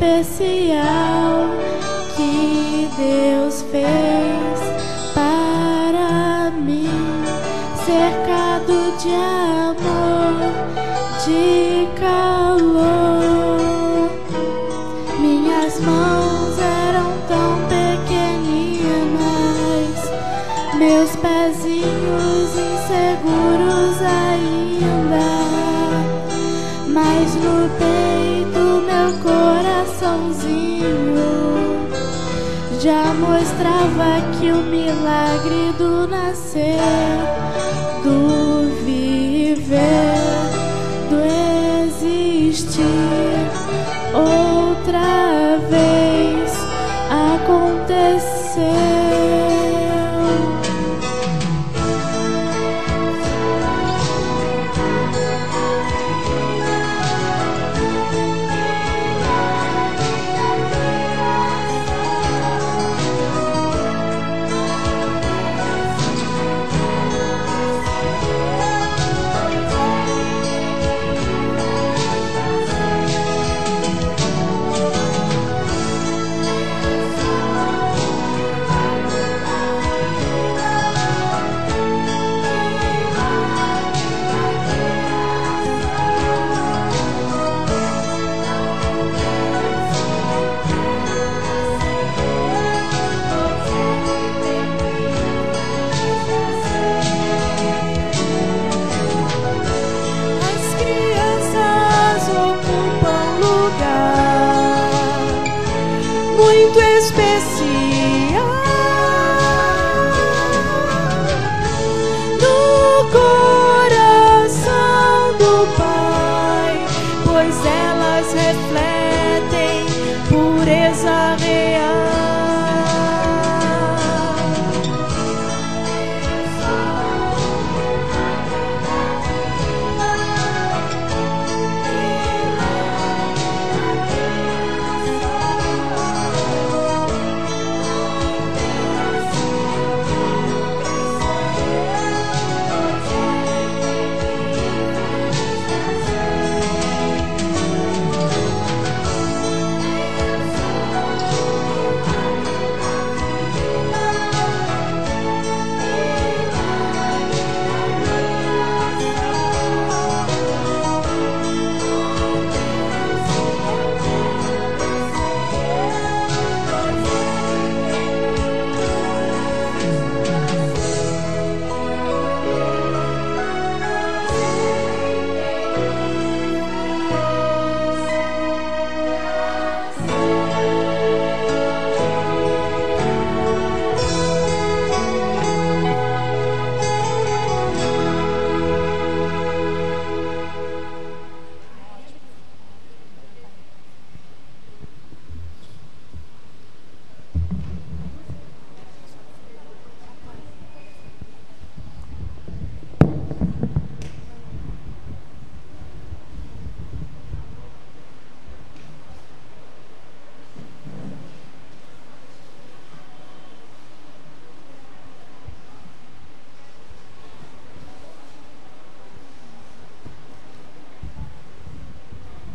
especial que Deus fez para mim, cercado de amor, de calor. Minhas mãos eram tão pequeninas, meus pezinhos inseguros ainda, mas no peito meu coraçãozinho já mostrava que o milagre do nascer, do viver, do existir outra vez aconteceu.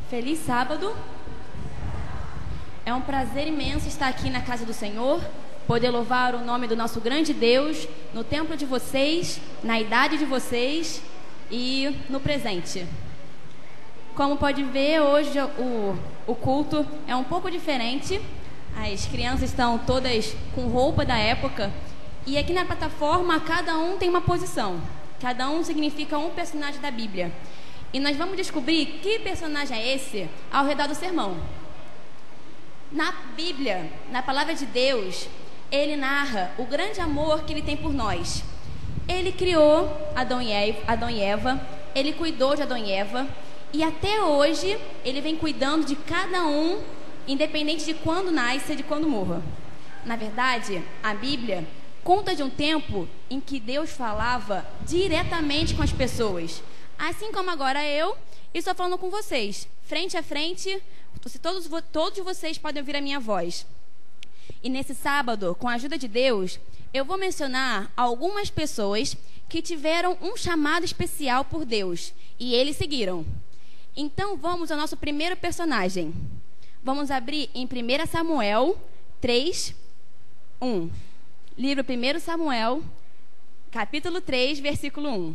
Feliz sábado. É um prazer imenso estar aqui na casa do Senhor, poder louvar o nome do nosso grande Deus no templo de vocês, na idade de vocês e no presente. Como pode ver, hoje o culto é um pouco diferente. As crianças estão todas com roupa da época. E aqui na plataforma, cada um tem uma posição. Cada um significa um personagem da Bíblia. E nós vamos descobrir que personagem é esse ao redor do sermão. Na Bíblia, na palavra de Deus, ele narra o grande amor que ele tem por nós. Ele criou Adão e Eva, ele cuidou de Adão e Eva, e até hoje ele vem cuidando de cada um, independente de quando nasce e de quando morra. Na verdade, a Bíblia conta de um tempo em que Deus falava diretamente com as pessoas. Assim como agora eu estou falando com vocês, frente a frente, todos vocês podem ouvir a minha voz. E nesse sábado, com a ajuda de Deus, eu vou mencionar algumas pessoas que tiveram um chamado especial por Deus, e eles seguiram. Então vamos ao nosso primeiro personagem. Vamos abrir em 1 Samuel 3, 1. Livro 1 Samuel, capítulo 3, versículo 1.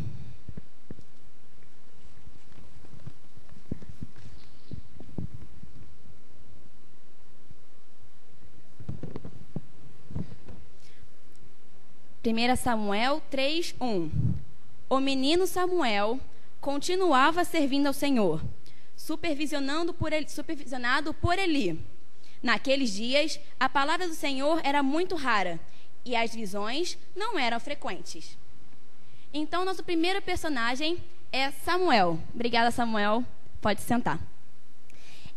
Primeira Samuel 3, 1. O menino Samuel continuava servindo ao Senhor, supervisionado por Eli. Naqueles dias, a palavra do Senhor era muito rara e as visões não eram frequentes. Então, nosso primeiro personagem é Samuel. Obrigada, Samuel. Pode sentar.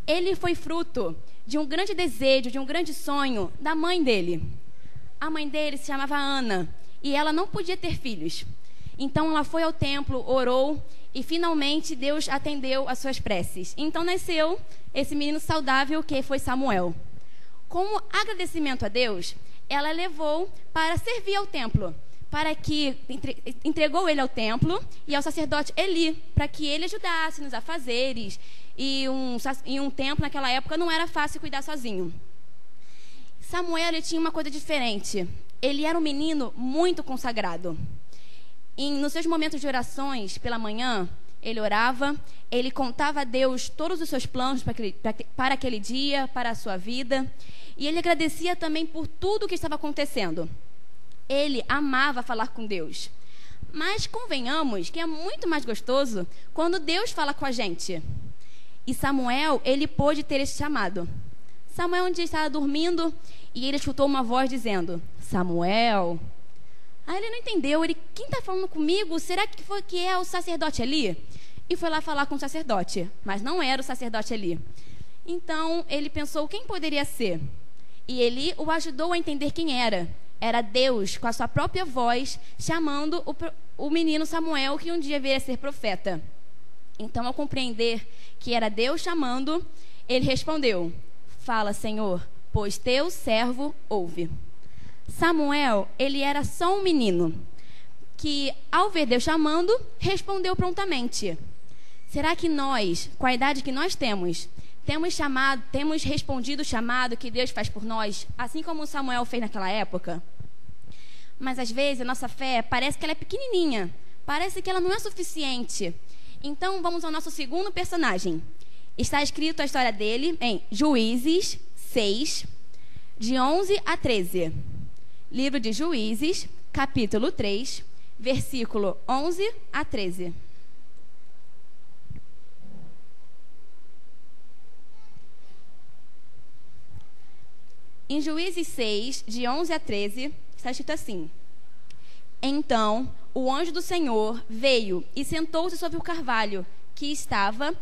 Ele foi fruto de um grande desejo, de um grande sonho da mãe dele. A mãe dele se chamava Ana e ela não podia ter filhos. Então, ela foi ao templo, orou e finalmente Deus atendeu às suas preces. Então nasceu esse menino saudável que foi Samuel. Como agradecimento a Deus, ela levou para servir ao templo, para que entregou ele ao templo e ao sacerdote Eli, para que ele ajudasse nos afazeres. E um templo naquela época não era fácil cuidar sozinho. Samuel, ele tinha uma coisa diferente. Ele era um menino muito consagrado. Nos seus momentos de orações pela manhã, ele orava, ele contava a Deus todos os seus planos para aquele dia, para a sua vida. E ele agradecia também por tudo o que estava acontecendo. Ele amava falar com Deus. Mas convenhamos que é muito mais gostoso quando Deus fala com a gente. E Samuel, ele pôde ter esse chamado. Samuel um dia estava dormindo e ele escutou uma voz dizendo: Samuel. Aí ele não entendeu, quem está falando comigo? Será que é o sacerdote Eli? E foi lá falar com o sacerdote, mas não era o sacerdote Eli. Então ele pensou quem poderia ser. E Eli o ajudou a entender quem era. Era Deus, com a sua própria voz, chamando o menino Samuel, que um dia viria a ser profeta. Então, ao compreender que era Deus chamando, ele respondeu: Fala, Senhor, pois teu servo ouve. Samuel, ele era só um menino que, ao ver Deus chamando, respondeu prontamente. Será que nós, com a idade que nós temos respondido o chamado que Deus faz por nós, assim como Samuel fez naquela época? Mas às vezes a nossa fé parece que ela é pequenininha, parece que ela não é suficiente. Então vamos ao nosso segundo personagem. Está escrito a história dele em Juízes 6, de 11 a 13. Livro de Juízes, capítulo 3, versículo 11 a 13. Em Juízes 6, de 11 a 13, está escrito assim: Então o anjo do Senhor veio e sentou-se sobre o carvalho que estava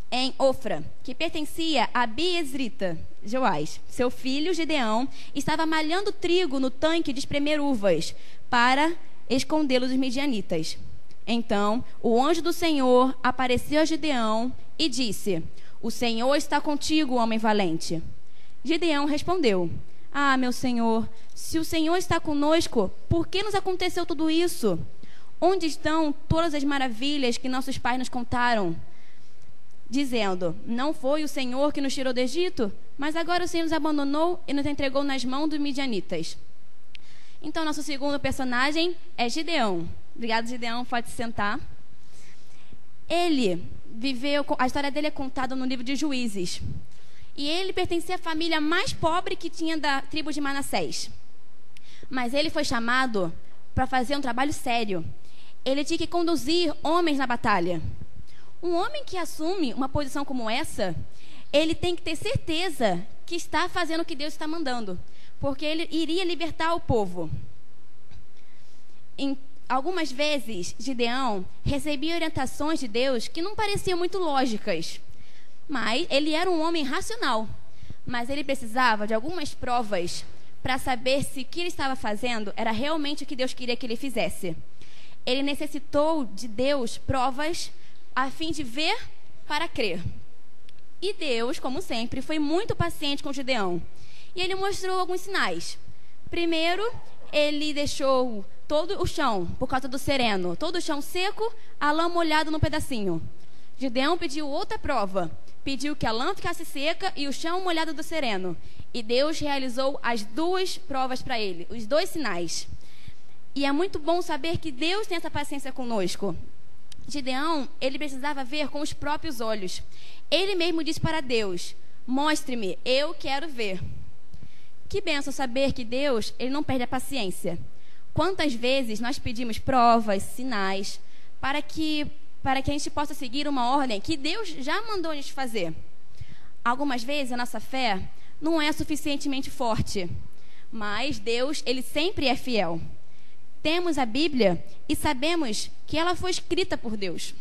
em Ofra, que pertencia a Biezrita. Joás, seu filho Gideão, estava malhando trigo no tanque de espremer uvas para escondê-lo dos midianitas. Então o anjo do Senhor apareceu a Gideão e disse: O Senhor está contigo, homem valente. Gideão respondeu: Ah, meu Senhor, se o Senhor está conosco, por que nos aconteceu tudo isso? Onde estão todas as maravilhas que nossos pais nos contaram, dizendo: Não foi o Senhor que nos tirou do Egito, mas agora o Senhor nos abandonou e nos entregou nas mãos dos midianitas. Então, nosso segundo personagem é Gideão. Obrigado, Gideão, pode se sentar. A história dele é contada no livro de Juízes. E ele pertencia à família mais pobre que tinha da tribo de Manassés. Mas ele foi chamado para fazer um trabalho sério. Ele tinha que conduzir homens na batalha. Um homem que assume uma posição como essa, ele tem que ter certeza que está fazendo o que Deus está mandando, porque ele iria libertar o povo. Algumas vezes, Gideão recebia orientações de Deus que não pareciam muito lógicas, mas ele era um homem racional. Mas ele precisava de algumas provas para saber se o que ele estava fazendo era realmente o que Deus queria que ele fizesse. Ele necessitou de Deus provas a fim de ver para crer. E Deus, como sempre, foi muito paciente com Gideão. E ele mostrou alguns sinais. Primeiro, ele deixou todo o chão, por causa do sereno, todo o chão seco, a lã molhada num pedacinho. Gideão pediu outra prova. pediu que a lã ficasse seca e o chão molhado do sereno. E Deus realizou as duas provas para ele, os dois sinais. E é muito bom saber que Deus tem essa paciência conosco. Gideão, ele precisava ver com os próprios olhos. Ele mesmo disse para Deus: mostre-me, eu quero ver. Que bênção saber que Deus, ele não perde a paciência. Quantas vezes nós pedimos provas, sinais, para que a gente possa seguir uma ordem que Deus já mandou a gente fazer. Algumas vezes a nossa fé não é suficientemente forte, mas Deus, ele sempre é fiel. Temos a Bíblia e sabemos que ela foi escrita por Deus.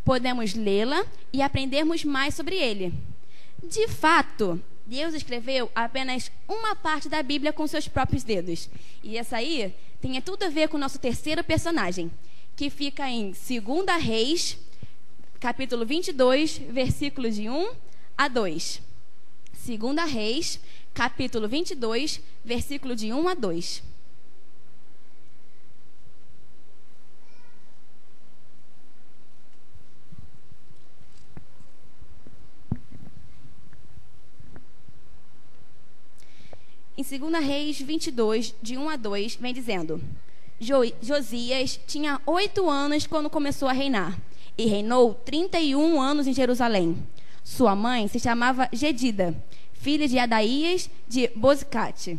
Podemos lê-la e aprendermos mais sobre ele. De fato, Deus escreveu apenas uma parte da Bíblia com seus próprios dedos. E essa aí tem tudo a ver com o nosso terceiro personagem, que fica em 2 Reis, capítulo 22, versículos de 1 a 2. 2 Reis, capítulo 22, versículo de 1 a 2. Em 2 Reis 22, de 1 a 2, vem dizendo: Josias tinha 8 anos quando começou a reinar, e reinou 31 anos em Jerusalém. Sua mãe se chamava Gedida, filha de Adaías de Bozcate.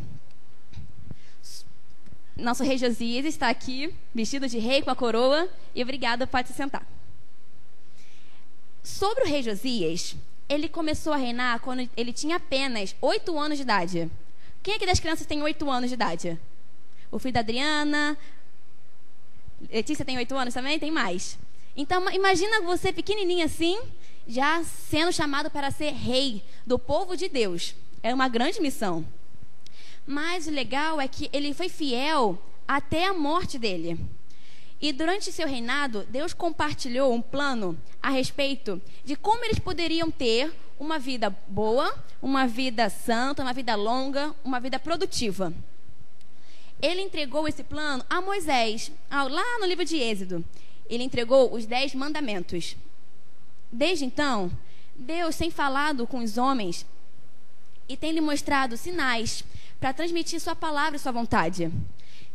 Nosso rei Josias está aqui, vestido de rei com a coroa, e obrigada, pode se sentar. Sobre o rei Josias, ele começou a reinar quando ele tinha apenas 8 anos de idade. Quem aqui das crianças tem 8 anos de idade? O filho da Adriana. Letícia tem 8 anos também? Tem mais. Então, imagina você pequenininha assim, já sendo chamado para ser rei do povo de Deus. É uma grande missão. Mas o legal é que ele foi fiel até a morte dele. E durante seu reinado, Deus compartilhou um plano a respeito de como eles poderiam ter uma vida boa, uma vida santa, uma vida longa, uma vida produtiva. Ele entregou esse plano a Moisés, lá no livro de Êxodo. Ele entregou os 10 mandamentos. Desde então, Deus tem falado com os homens e tem lhe mostrado sinais para transmitir sua palavra e sua vontade.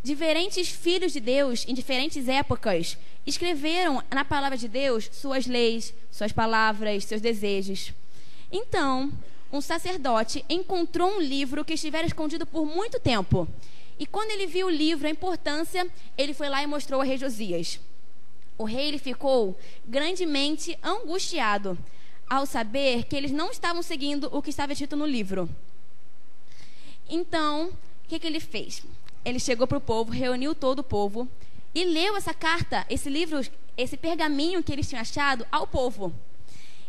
Diferentes filhos de Deus, em diferentes épocas, escreveram na palavra de Deus suas leis, suas palavras, seus desejos. Então, um sacerdote encontrou um livro que estivera escondido por muito tempo. E quando ele viu o livro, a importância, ele foi lá e mostrou a rei Josias. O rei ele ficou grandemente angustiado ao saber que eles não estavam seguindo o que estava escrito no livro. Então, o que ele fez? Ele chegou para o povo, reuniu todo o povo e leu essa carta, esse livro, esse pergaminho que eles tinham achado ao povo.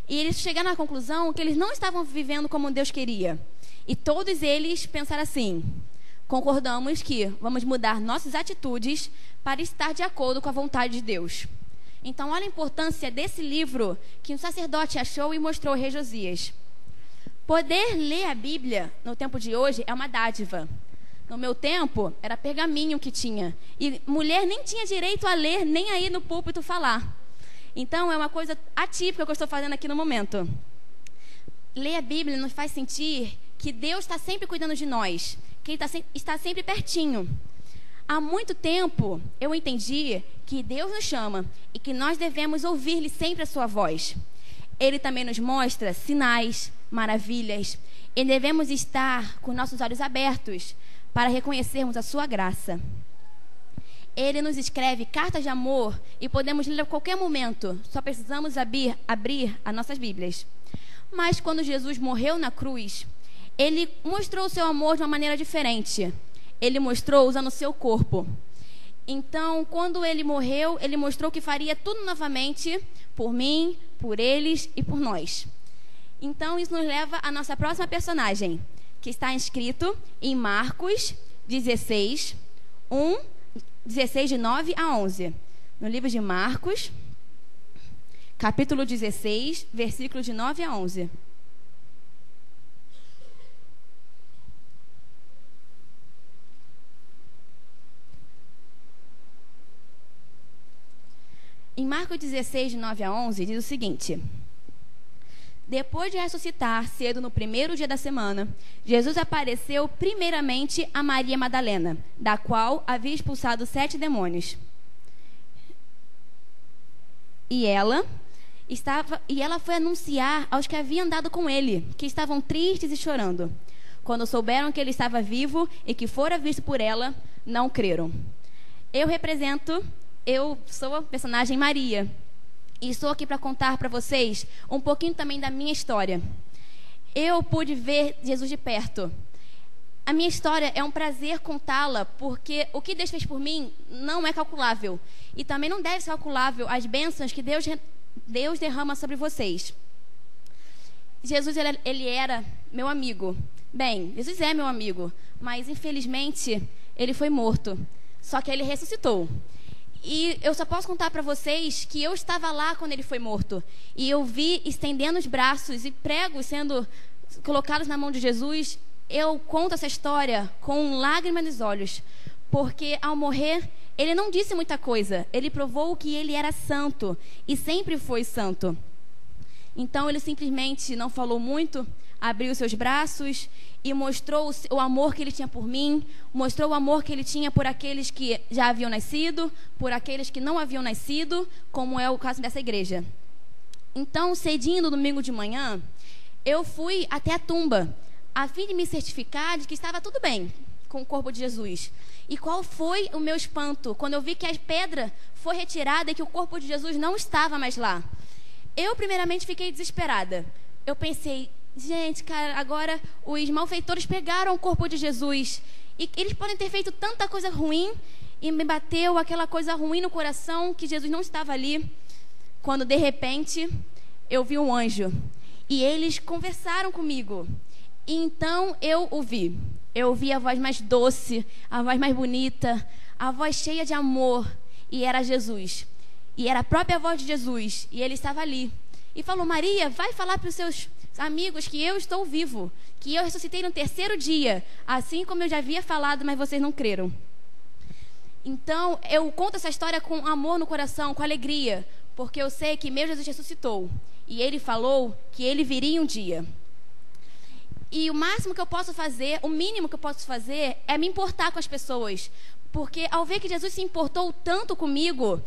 E eles chegaram à conclusão que eles não estavam vivendo como Deus queria. E todos eles pensaram assim: concordamos que vamos mudar nossas atitudes para estar de acordo com a vontade de Deus. Então, olha a importância desse livro que um sacerdote achou e mostrou ao rei Josias. Poder ler a Bíblia no tempo de hoje é uma dádiva. No meu tempo, era pergaminho que tinha. E mulher nem tinha direito a ler, nem a ir no púlpito falar. Então, é uma coisa atípica que eu estou fazendo aqui no momento. Ler a Bíblia nos faz sentir que Deus está sempre cuidando de nós, que Ele está sempre pertinho. Há muito tempo, eu entendi que Deus nos chama e que nós devemos ouvir-lhe sempre a sua voz. Ele também nos mostra sinais, maravilhas, e devemos estar com nossos olhos abertos para reconhecermos a sua graça. Ele nos escreve cartas de amor e podemos ler a qualquer momento. Só precisamos abrir as nossas Bíblias. Mas quando Jesus morreu na cruz, Ele mostrou o seu amor de uma maneira diferente. Ele mostrou usando o seu corpo. Então, quando Ele morreu, Ele mostrou que faria tudo novamente por mim, por eles e por nós. Então, isso nos leva à nossa próxima personagem, que está escrito em Marcos 16, 16 de 9 a 11. No livro de Marcos, capítulo 16, versículo de 9 a 11. Em Marcos 16, de 9 a 11, diz o seguinte: Depois de ressuscitar cedo no primeiro dia da semana, Jesus apareceu primeiramente a Maria Madalena, da qual havia expulsado 7 demônios. E ela foi anunciar aos que haviam andado com ele, que estavam tristes e chorando. Quando souberam que ele estava vivo e que fora visto por ela, não creram. Eu sou a personagem Maria. E estou aqui para contar para vocês um pouquinho também da minha história. Eu pude ver Jesus de perto. A minha história é um prazer contá-la, porque o que Deus fez por mim não é calculável. E também não deve ser calculável as bênçãos que Deus derrama sobre vocês. Jesus, ele era meu amigo. Bem, Jesus é meu amigo, mas infelizmente ele foi morto. Só que ele ressuscitou. E eu só posso contar para vocês que eu estava lá quando ele foi morto. E eu vi estendendo os braços e pregos sendo colocados na mão de Jesus. Eu conto essa história com lágrimas nos olhos. Porque ao morrer, ele não disse muita coisa. Ele provou que ele era santo. E sempre foi santo. Então ele simplesmente não falou muito, abriu seus braços e mostrou o amor que ele tinha por mim, mostrou o amor que ele tinha por aqueles que já haviam nascido, por aqueles que não haviam nascido, como é o caso dessa igreja. Então, cedinho no domingo de manhã, eu fui até a tumba, a fim de me certificar de que estava tudo bem com o corpo de Jesus. E qual foi o meu espanto quando eu vi que a pedra foi retirada e que o corpo de Jesus não estava mais lá. Eu primeiramente fiquei desesperada. Eu pensei, gente, cara, agora os malfeitores pegaram o corpo de Jesus. E eles podem ter feito tanta coisa ruim. E me bateu aquela coisa ruim no coração, que Jesus não estava ali. Quando, de repente, eu vi um anjo. E eles conversaram comigo. E então eu ouvi. Eu ouvi a voz mais doce, a voz mais bonita, a voz cheia de amor. E era Jesus. E era a própria voz de Jesus. E ele estava ali. E falou, Maria, vai falar para os seus amigos que eu estou vivo, que eu ressuscitei no 3º dia, assim como eu já havia falado, mas vocês não creram. Então, eu conto essa história com amor no coração, com alegria, porque eu sei que meu Jesus ressuscitou, e ele falou que ele viria um dia. E o máximo que eu posso fazer, o mínimo que eu posso fazer, é me importar com as pessoas, porque ao ver que Jesus se importou tanto comigo,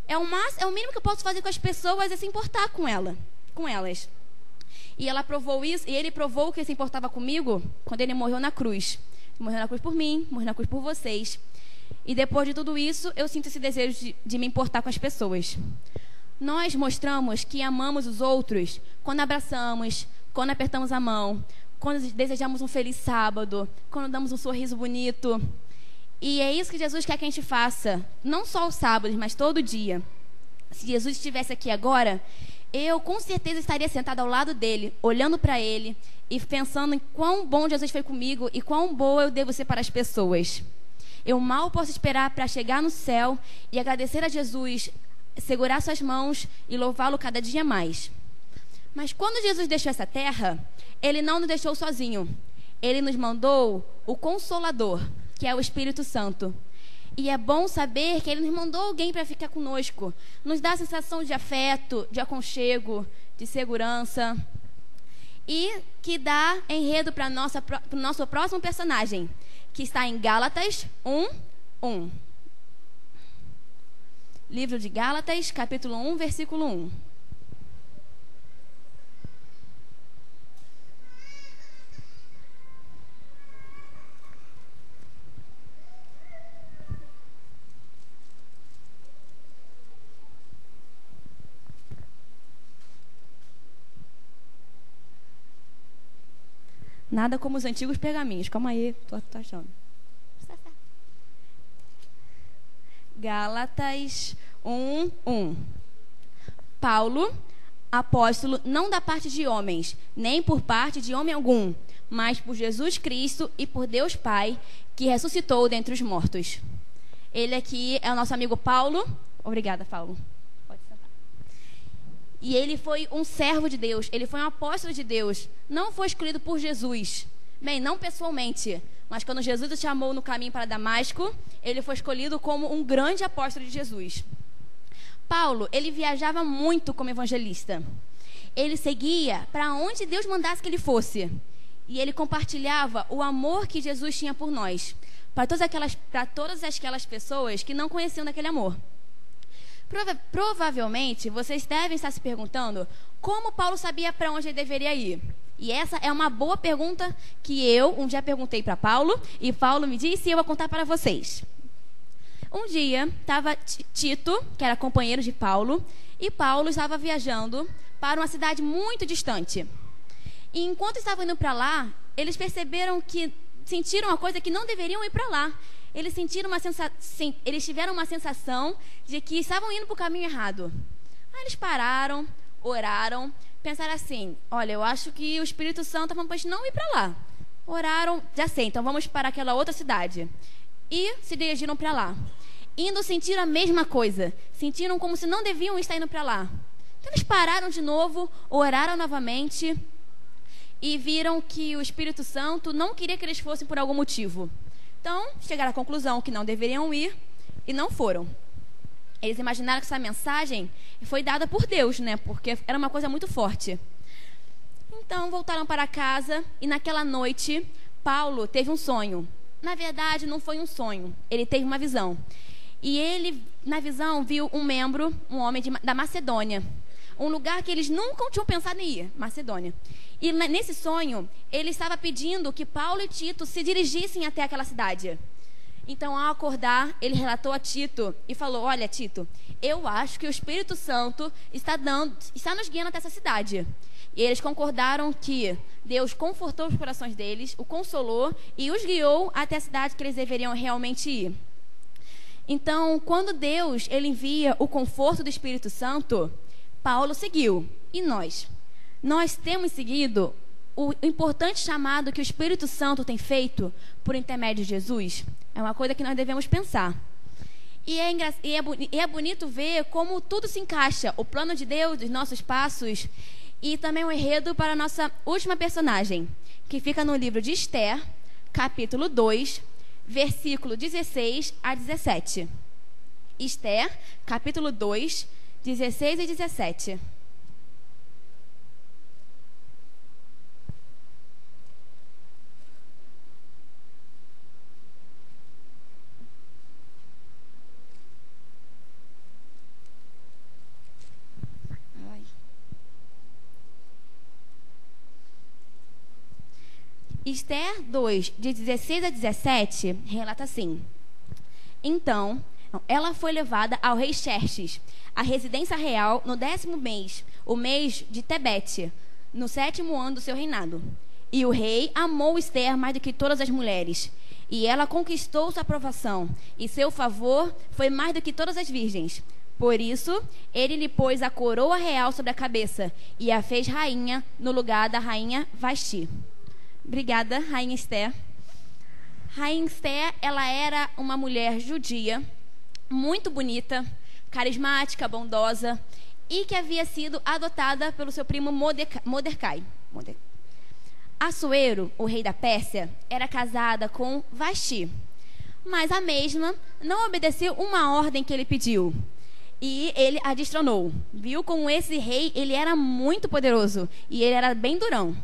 é o mínimo que eu posso fazer com as pessoas é se importar com elas. E ela provou isso, e ele provou que ele se importava comigo quando ele morreu na cruz. Morreu na cruz por mim, morreu na cruz por vocês. E depois de tudo isso, eu sinto esse desejo de me importar com as pessoas. Nós mostramos que amamos os outros quando abraçamos, quando apertamos a mão, quando desejamos um feliz sábado, quando damos um sorriso bonito. E é isso que Jesus quer que a gente faça, não só aos sábados, mas todo dia. Se Jesus estivesse aqui agora, eu com certeza estaria sentada ao lado dele, olhando para ele e pensando em quão bom Jesus foi comigo e quão boa eu devo ser para as pessoas. Eu mal posso esperar para chegar no céu e agradecer a Jesus, segurar suas mãos e louvá-lo cada dia mais. Mas quando Jesus deixou essa terra, ele não nos deixou sozinho. Ele nos mandou o Consolador, que é o Espírito Santo. E é bom saber que ele nos mandou alguém para ficar conosco. Nos dá a sensação de afeto, de aconchego, de segurança. E que dá enredo para o nosso próximo personagem, que está em Gálatas 1:1. Livro de Gálatas, capítulo 1, versículo 1. Nada como os antigos pergaminhos. Calma aí, tô achando. Gálatas 1:1. Paulo, apóstolo, não da parte de homens, nem por parte de homem algum, mas por Jesus Cristo e por Deus Pai, que ressuscitou dentre os mortos. Ele aqui é o nosso amigo Paulo. Obrigada, Paulo. Pode sentar. E ele foi um servo de Deus, ele foi um apóstolo de Deus. Não foi escolhido por Jesus. Bem, não pessoalmente, mas quando Jesus o chamou no caminho para Damasco, ele foi escolhido como um grande apóstolo de Jesus. Paulo, ele viajava muito como evangelista. ele seguia para onde Deus mandasse que ele fosse. E ele compartilhava o amor que Jesus tinha por nós, para todas aquelas pessoas que não conheciam daquele amor. Provavelmente, vocês devem estar se perguntando como Paulo sabia para onde ele deveria ir. E essa é uma boa pergunta que eu um dia perguntei para Paulo, e Paulo me disse e eu vou contar para vocês. Um dia, estava Tito, que era companheiro de Paulo, e Paulo estava viajando para uma cidade muito distante. E enquanto estavam indo para lá, eles sentiram uma coisa que não deveriam ir para lá. Eles tiveram uma sensação de que estavam indo para o caminho errado. Aí eles pararam, oraram, pensaram assim: olha, eu acho que o Espírito Santo está falando para a gente não ir para lá. Oraram, já sei, então vamos para aquela outra cidade. E se dirigiram para lá. Indo sentir a mesma coisa. Sentiram como se não deviam estar indo para lá. Então eles pararam de novo, oraram novamente e viram que o Espírito Santo não queria que eles fossem por algum motivo. Então, chegaram à conclusão que não deveriam ir e não foram. Eles imaginaram que essa mensagem foi dada por Deus, né? Porque era uma coisa muito forte. Então, voltaram para casa e naquela noite, Paulo teve um sonho. Na verdade, não foi um sonho. Ele teve uma visão. E ele, na visão, viu um homem da Macedônia. Um lugar que eles nunca tinham pensado em ir, Macedônia. E nesse sonho, ele estava pedindo que Paulo e Tito se dirigissem até aquela cidade. Então, ao acordar, ele relatou a Tito e falou: olha, Tito, eu acho que o Espírito Santo está nos guiando até essa cidade. E eles concordaram que Deus confortou os corações deles, o consolou e os guiou até a cidade que eles deveriam realmente ir. Então, quando Deus ele envia o conforto do Espírito Santo, Paulo seguiu. E nós? Nós temos seguido o importante chamado que o Espírito Santo tem feito por intermédio de Jesus? É uma coisa que nós devemos pensar. E é bonito ver como tudo se encaixa. O plano de Deus, os nossos passos e também o enredo para a nossa última personagem, que fica no livro de Esther, capítulo 2, versículo 16 a 17. Esther, capítulo 2, 16 e 17. Esther 2, de 16 a 17, relata assim: Então, ela foi levada ao rei Xerxes, à residência real, no 10º mês, o mês de Tebete, no 7º ano do seu reinado. E o rei amou Esther mais do que todas as mulheres, e ela conquistou sua aprovação, e seu favor foi mais do que todas as virgens. Por isso, ele lhe pôs a coroa real sobre a cabeça, e a fez rainha no lugar da rainha Vasti. Obrigada, Rainha Esther. Rainha Esther, ela era uma mulher judia, muito bonita, carismática, bondosa, e que havia sido adotada pelo seu primo Mordecai. Assuero, o rei da Pérsia, era casada com Vasti, mas a mesma não obedeceu uma ordem que ele pediu, e ele a destronou. Viu como esse rei, ele era muito poderoso, e ele era bem durão.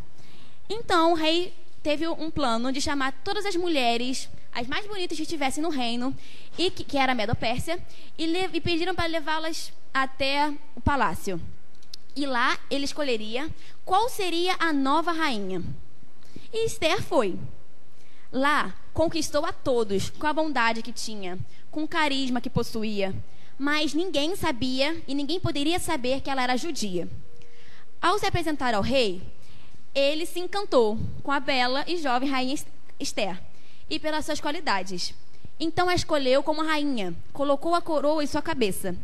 Então, o rei teve um plano de chamar todas as mulheres, as mais bonitas que estivessem no reino, e que era a Medo-Pérsia, e pediram para levá-las até o palácio. E lá ele escolheria qual seria a nova rainha. E Esther foi. Lá, conquistou a todos, com a bondade que tinha, com o carisma que possuía. Mas ninguém sabia, e ninguém poderia saber que ela era judia. Ao se apresentar ao rei, ele se encantou com a bela e jovem rainha Esther e pelas suas qualidades. Então a escolheu como rainha, colocou a coroa em sua cabeça.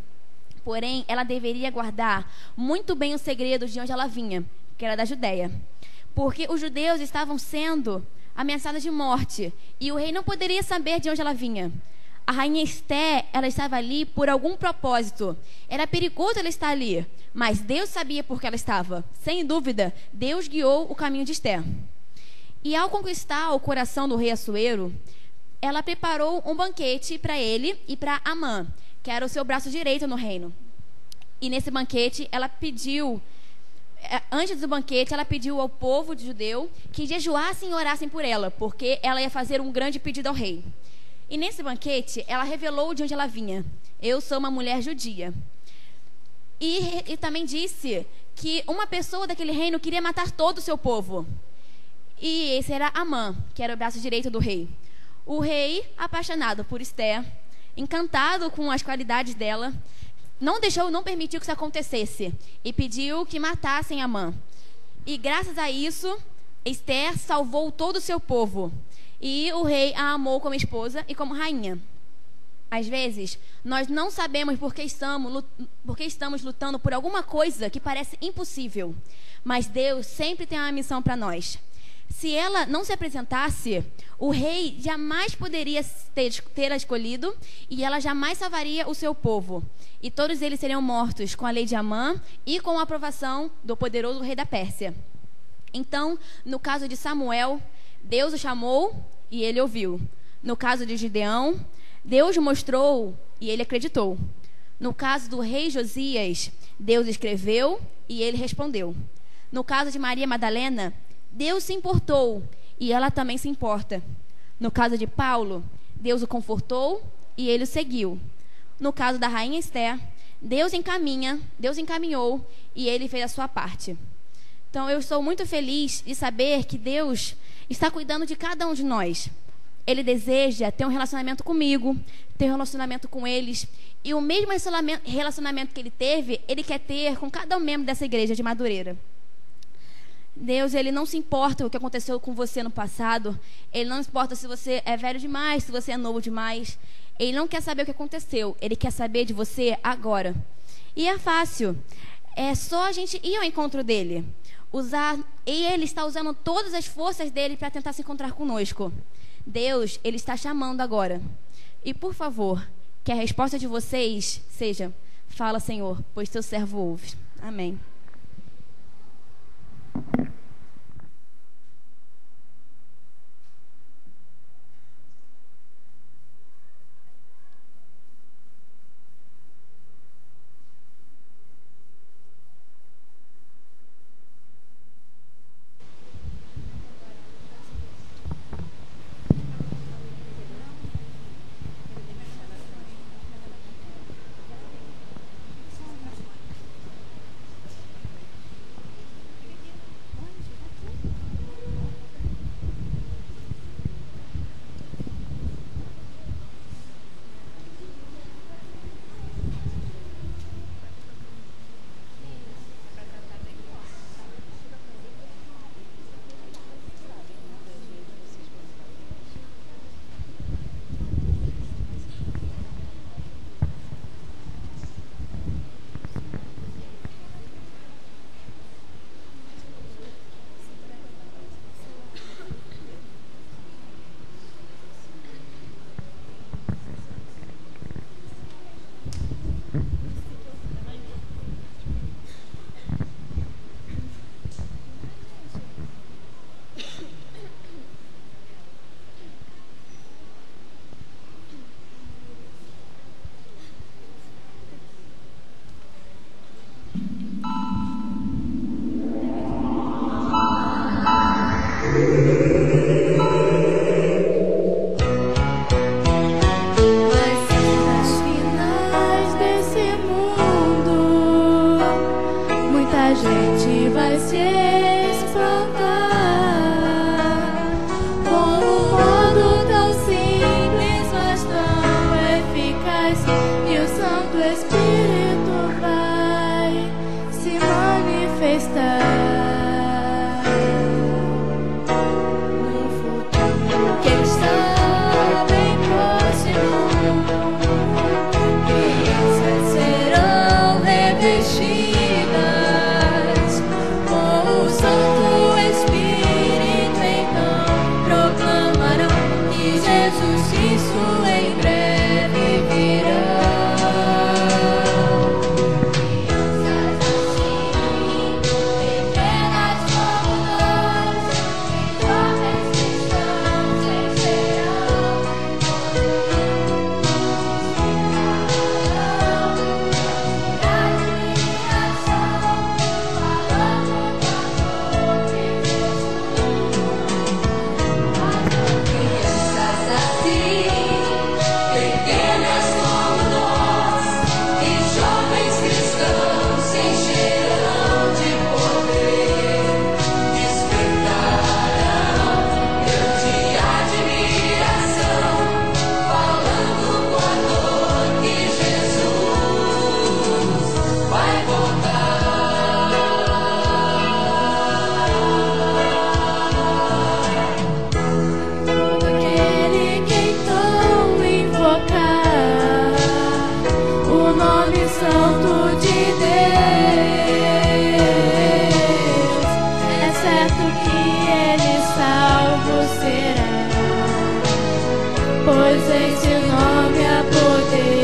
Porém, ela deveria guardar muito bem o segredo de onde ela vinha, que era da Judéia, porque os judeus estavam sendo ameaçados de morte e o rei não poderia saber de onde ela vinha. A rainha Esther, ela estava ali por algum propósito. Era perigoso ela estar ali, mas Deus sabia por que ela estava. Sem dúvida, Deus guiou o caminho de Esther. E ao conquistar o coração do rei Assuero, ela preparou um banquete para ele e para Amã, que era o seu braço direito no reino. E nesse banquete, ela pediu Antes do banquete, ela pediu ao povo judeu que jejuassem e orassem por ela, porque ela ia fazer um grande pedido ao rei. E nesse banquete, ela revelou de onde ela vinha. Eu sou uma mulher judia. E também disse que uma pessoa daquele reino queria matar todo o seu povo. E esse era Amã, que era o braço direito do rei. O rei, apaixonado por Esther, encantado com as qualidades dela, não permitiu que isso acontecesse e pediu que matassem Amã. E graças a isso, Esther salvou todo o seu povo. E o rei a amou como esposa e como rainha. Às vezes, nós não sabemos por que estamos lutando por alguma coisa que parece impossível. Mas Deus sempre tem uma missão para nós. Se ela não se apresentasse, o rei jamais poderia ter escolhido e ela jamais salvaria o seu povo. E todos eles seriam mortos com a lei de Amã e com a aprovação do poderoso rei da Pérsia. Então, no caso de Samuel, Deus o chamou e ele ouviu. No caso de Gideão, Deus mostrou e ele acreditou. No caso do rei Josias, Deus escreveu e ele respondeu. No caso de Maria Madalena, Deus se importou e ela também se importa. No caso de Paulo, Deus o confortou e ele o seguiu. No caso da rainha Esther, Deus encaminhou e ele fez a sua parte. Então eu estou muito feliz de saber que Deus está cuidando de cada um de nós. Ele deseja ter um relacionamento comigo, ter um relacionamento com eles. E o mesmo relacionamento que ele teve, ele quer ter com cada um membro dessa igreja de Madureira. Deus, ele não se importa com o que aconteceu com você no passado. Ele não importa se você é velho demais, se você é novo demais. Ele não quer saber o que aconteceu. Ele quer saber de você agora. E é fácil. É só a gente ir ao encontro dele. E ele está usando todas as forças dele para tentar se encontrar conosco. Deus, ele está chamando agora. E por favor, que a resposta de vocês seja: fala, Senhor, pois teu servo ouve. Amém. nome santo de Deus. É certo que Ele salvo será, pois esse nome há poder.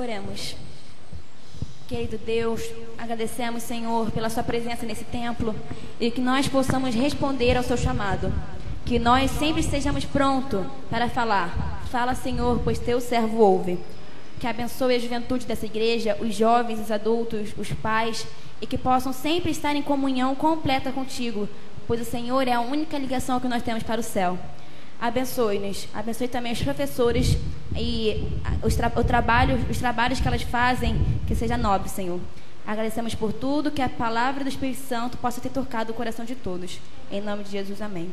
Oremos. Querido Deus, agradecemos, Senhor, pela sua presença nesse templo e que nós possamos responder ao seu chamado. Que nós sempre estejamos prontos para falar. Fala, Senhor, pois teu servo ouve. Que abençoe a juventude dessa igreja, os jovens, os adultos, os pais, e que possam sempre estar em comunhão completa contigo, pois o Senhor é a única ligação que nós temos para o céu. Abençoe-nos, abençoe também os professores e os trabalhos que elas fazem, que seja nobre, Senhor. Agradecemos por tudo, que a palavra do Espírito Santo possa ter tocado o coração de todos. Em nome de Jesus, amém.